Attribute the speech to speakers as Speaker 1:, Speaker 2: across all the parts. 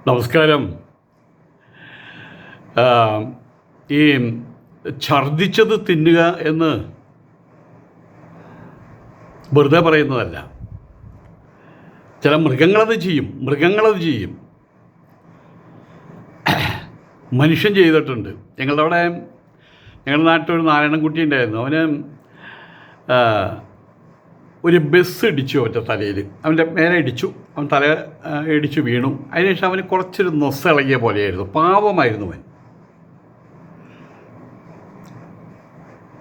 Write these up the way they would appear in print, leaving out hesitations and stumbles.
Speaker 1: നമസ്കാരം. ആ, ഈ ഛർദ്ദിച്ചത് തിന്നുക എന്ന് വെറുതെ പറയുന്നതല്ല. ചില മൃഗങ്ങളത് ചെയ്യും. മനുഷ്യൻ ചെയ്തിട്ടുണ്ട്. ഞങ്ങളുടെ നാട്ടിലൊരു നാരായണൻകുട്ടി ഉണ്ടായിരുന്നു. അവന് ആ, ഒരു ബസ് ഇടിച്ചു അവൻ്റെ തലയിൽ. അവൻ്റെ മേലെ ഇടിച്ചു, അവൻ തല ഇടിച്ചു വീണു. അതിനുശേഷം അവന് കുറച്ചൊരു നൊസ്സിളകിയ പോലെയായിരുന്നു. പാവമായിരുന്നു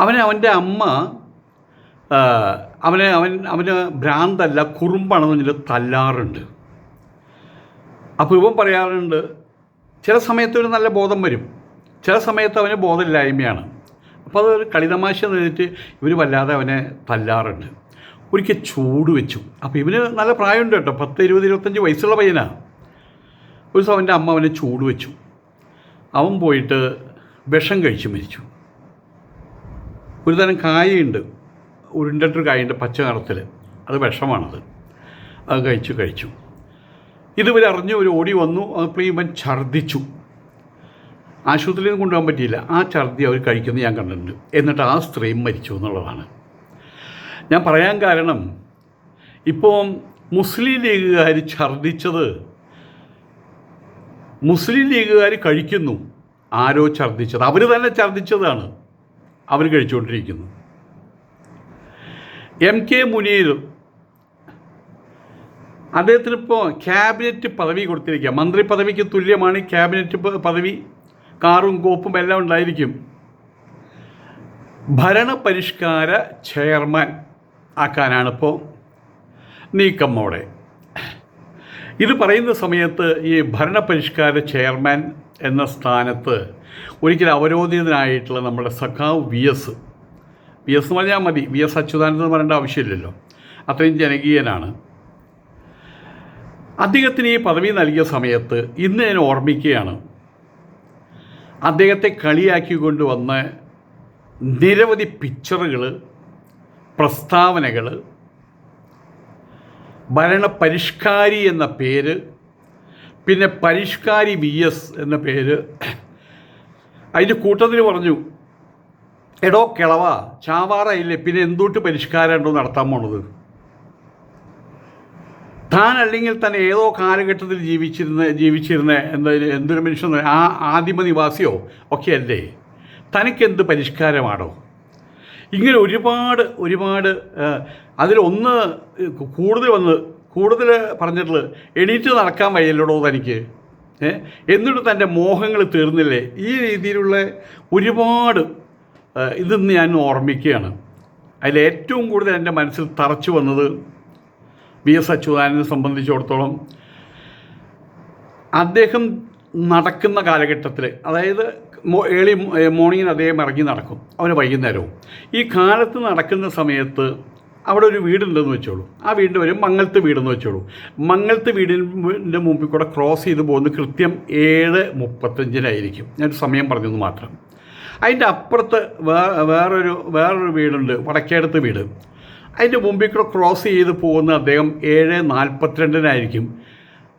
Speaker 1: അവൻ്റെ അമ്മ അവന് ഭ്രാന്തല്ല, കുറുമ്പാണെന്ന് പറഞ്ഞിട്ട് തല്ലാറുണ്ട്. അപ്പോൾ ഇവൻ പറയാറുണ്ട്, ചില സമയത്ത് ഒരു നല്ല ബോധം വരും, ചില സമയത്ത് അവന് ബോധമില്ലായ്മയാണ്. അപ്പോൾ അതൊരു കളിതമാശ നേരിട്ട് ഇവർ വല്ലാതെ അവനെ തല്ലാറുണ്ട്. ഒരിക്കൽ ചൂട് വെച്ചു. അപ്പോൾ ഇവന് നല്ല പ്രായമുണ്ട് കേട്ടോ, 10, 20, 25 വയസ്സുള്ള പയ്യനാണ്. ഒരു ദിവസം അവൻ്റെ അമ്മ അവനെ ചൂട് വെച്ചു. അവൻ പോയിട്ട് വിഷം കഴിച്ച് മരിച്ചു. ഒരു തരം കായുണ്ട്, ഉരുണ്ടിട്ടൊരു കായുണ്ട് പച്ച നിറത്തിൽ, അത് വിഷമാണത്. അത് കഴിച്ചു. ഇതുവരെ ഒരു ഓടി വന്നു. അപ്പോൾ ഇവൻ ഛർദ്ദിച്ചു. ആശുപത്രിയിൽ നിന്ന് കൊണ്ടുപോകാൻ പറ്റിയില്ല. ആ ഛർദ്ദി അവർ കഴിക്കുന്നത് ഞാൻ കണ്ടിട്ടുണ്ട്. എന്നിട്ട് ആ സ്ത്രീയും മരിച്ചു എന്നുള്ളതാണ് ഞാൻ പറയാൻ കാരണം. ഇപ്പോൾ മുസ്ലിം ലീഗുകാർ ഛർദ്ദിച്ചത് മുസ്ലിം ലീഗുകാർ കഴിക്കുന്നു. ആരോ ഛർദ്ദിച്ചത് അവർ തന്നെ ഛർദ്ദിച്ചതാണ് അവർ കഴിച്ചുകൊണ്ടിരിക്കുന്നു. MK മുനീർ, അദ്ദേഹത്തിനിപ്പോൾ ക്യാബിനറ്റ് പദവി കൊടുത്തിരിക്കുക. മന്ത്രി പദവിക്ക് തുല്യമാണ് ക്യാബിനറ്റ് പദവി. കാറും കോപ്പും എല്ലാം ഉണ്ടായിരിക്കും. ഭരണപരിഷ്കാര ചെയർമാൻ ആക്കാനാണിപ്പോൾ നീക്കമ്മോടെ. ഇത് പറയുന്ന സമയത്ത് ഈ ഭരണപരിഷ്കാര ചെയർമാൻ എന്ന സ്ഥാനത്ത് ഒരിക്കലും അവരോധിതനായിട്ടുള്ള നമ്മുടെ സഖാവ് VS എന്ന് പറഞ്ഞാൽ മതി, VS അച്യുതാനന്ദൻ എന്ന് പറയേണ്ട ആവശ്യമില്ലല്ലോ, അത്രയും ജനകീയനാണ്. അദ്ദേഹത്തിന് ഈ പദവി നൽകിയ സമയത്ത് ഇന്ന് ഞാൻ ഓർമ്മിക്കുകയാണ്, അദ്ദേഹത്തെ കളിയാക്കിക്കൊണ്ട് വന്ന നിരവധി പിക്ചറുകൾ, പ്രസ്താവനകൾ, ഭരണപരിഷ്കാരി എന്ന പേര്, പിന്നെ പരിഷ്കാരി VS എന്ന പേര്. അതിൻ്റെ കൂട്ടത്തിൽ പറഞ്ഞു, എടോ കിളവ ചാവാറായില്ലേ, പിന്നെ എന്തൊട്ട് പരിഷ്കാരം ഉണ്ടോ നടത്താൻ പോണത്? താൻ അല്ലെങ്കിൽ തന്നെ ഏതോ കാലഘട്ടത്തിൽ ജീവിച്ചിരുന്ന എന്തൊരു മനുഷ്യൻ, ആ ആദിമ നിവാസിയോ ഒക്കെ അല്ലേ, തനിക്കെന്ത് പരിഷ്കാരമാണോ? ഇങ്ങനെ ഒരുപാട് അതിലൊന്ന് കൂടുതൽ പറഞ്ഞിട്ടുള്ളത്, എണീറ്റ് നടക്കാൻ വയ്യല്ലോടോ തനിക്ക്, എന്നിട്ട് തൻ്റെ മോഹങ്ങൾ തീർന്നില്ലേ? ഈ രീതിയിലുള്ള ഒരുപാട് ഇതെന്ന് ഞാൻ ഓർമ്മിക്കുകയാണ്. അതിലേറ്റവും കൂടുതൽ എൻ്റെ മനസ്സിൽ തറച്ചു വന്നത് VS അച്യുതാനന്ദനെ സംബന്ധിച്ചിടത്തോളം അദ്ദേഹം നടക്കുന്ന കാലഘട്ടത്തിൽ, അതായത് ഏർലി മോർണിംഗിന് അദ്ദേഹം ഇറങ്ങി നടക്കും, അവന് വൈകുന്നേരവും. ഈ കാലത്ത് നടക്കുന്ന സമയത്ത് അവിടെ ഒരു വീടുണ്ടെന്ന് വെച്ചോളൂ. ആ വീടിൻ്റെ പേര് മംഗലത്ത് വീടെന്ന് വെച്ചോളൂ. മംഗലത്ത് വീടിൻ്റെ മുമ്പിൽ കൂടെ ക്രോസ് ചെയ്ത് പോകുന്നത് കൃത്യം 7:35 ഞാൻ സമയം പറഞ്ഞെന്ന് മാത്രം. അതിൻ്റെ അപ്പുറത്ത് വേറൊരു വീടുണ്ട്, വടക്കേടത്ത് വീട്. അതിൻ്റെ മുമ്പിൽ കൂടെ ക്രോസ് ചെയ്ത് പോകുന്ന അദ്ദേഹം 7:42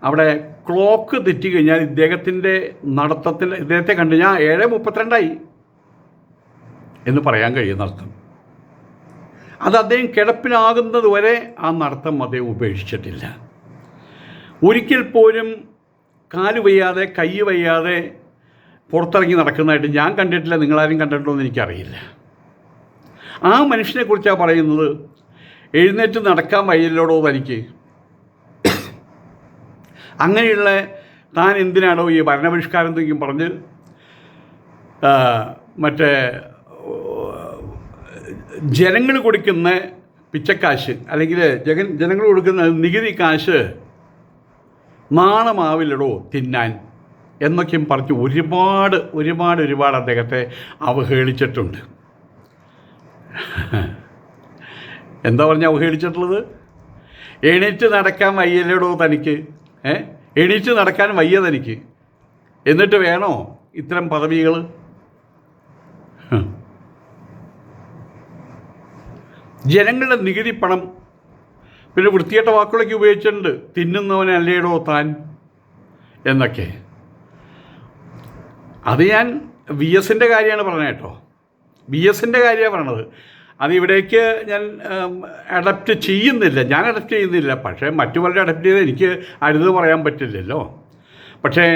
Speaker 1: അവിടെ ക്ലോക്ക് തെറ്റിക്കഴിഞ്ഞാൽ ഇദ്ദേഹത്തിൻ്റെ നടത്തത്തിൽ ഇദ്ദേഹത്തെ കണ്ടു ഞാൻ 7:32 എന്ന് പറയാൻ കഴിയുന്നർത്ഥം. അത് അദ്ദേഹം കിടപ്പിലാകുന്നത് വരെ ആ നടത്തം അദ്ദേഹം ഉപേക്ഷിച്ചിട്ടില്ല. ഒരിക്കൽ പോലും കാല് വയ്യാതെ കൈ വയ്യാതെ പുറത്തിറങ്ങി നടക്കുന്നതായിട്ട് ഞാൻ കണ്ടിട്ടില്ല. നിങ്ങളാരും കണ്ടിട്ടുണ്ടോ എന്ന് എനിക്കറിയില്ല. ആ മനുഷ്യനെക്കുറിച്ചാണ് പറയുന്നത്, എഴുന്നേറ്റ് നടക്കാൻ വയ്യല്ലോടോ തനിക്ക്. അങ്ങനെയുള്ള താൻ എന്തിനാണോ ഈ ഭരണപരിഷ്കാരം എന്തെങ്കിലും പറഞ്ഞ് മറ്റേ ജനങ്ങൾ കൊടുക്കുന്ന പിച്ചക്കാശ് അല്ലെങ്കിൽ ജനങ്ങൾ കൊടുക്കുന്ന നികുതി കാശ് നാണമാവില്ലടോ തിന്നാൻ എന്നൊക്കെയും പറഞ്ഞ് ഒരുപാട് അദ്ദേഹത്തെ അവഹേളിച്ചിട്ടുണ്ട്. എന്താ പറഞ്ഞാൽ അവഹേളിച്ചിട്ടുള്ളത്? എണീറ്റ് നടക്കാൻ വയ്യല്ലേടോ തനിക്ക്, എണീറ്റ് നടക്കാൻ വയ്യ തനിക്ക്, എന്നിട്ട് വേണോ ഇത്തരം പദവികൾ? ജനങ്ങളുടെ നികുതി പണം പിന്നെ വൃത്തികെട്ട വാക്കുകളൊക്കെ ഉപയോഗിച്ചിട്ടുണ്ട്. തിന്നുന്നവനല്ലേടോ താൻ, എന്നൊക്കെ. അത് ഞാൻ വി എസിൻ്റെ കാര്യമാണ് പറഞ്ഞത് കേട്ടോ, വി എസിൻ്റെ കാര്യമാണ് പറയണത്. അത് ഇവിടേക്ക് ഞാൻ അഡപ്റ്റ് ചെയ്യുന്നില്ല, ഞാൻ അഡപ്റ്റ് ചെയ്യുന്നില്ല. പക്ഷേ മറ്റു പലരും അഡപ്റ്റ് ചെയ്ത് എനിക്ക് അരുത് പറയാൻ പറ്റില്ലല്ലോ. പക്ഷേ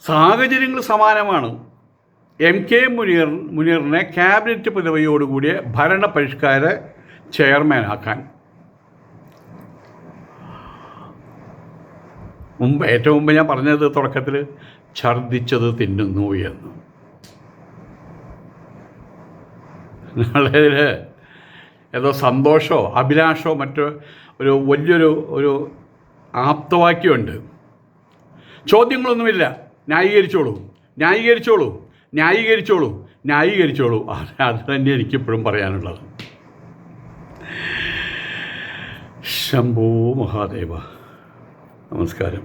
Speaker 1: സാഹചര്യങ്ങൾ സമാനമാണ്. എം കെ മുനീറിനെ ക്യാബിനറ്റ് പദവിയോടുകൂടിയ ഭരണ പരിഷ്കാര ചെയർമാനാക്കാൻ ഏറ്റവും മുമ്പ് ഞാൻ പറഞ്ഞത് തുടക്കത്തിൽ ഛർദ്ദിച്ചത് തിന്നുന്നു എന്ന്. നാളെ ഏതോ സന്തോഷമോ അഭിലാഷമോ മറ്റോ വലിയൊരു ആപ്തവാക്യമുണ്ട്. ചോദ്യങ്ങളൊന്നുമില്ല, ന്യായീകരിച്ചോളൂ, ന്യായീകരിച്ചോളൂ, ന്യായീകരിച്ചോളൂ, ന്യായീകരിച്ചോളൂ. അത് തന്നെ എനിക്കിപ്പോഴും പറയാനുള്ളത്. ശംഭോ മഹാദേവ. നമസ്കാരം.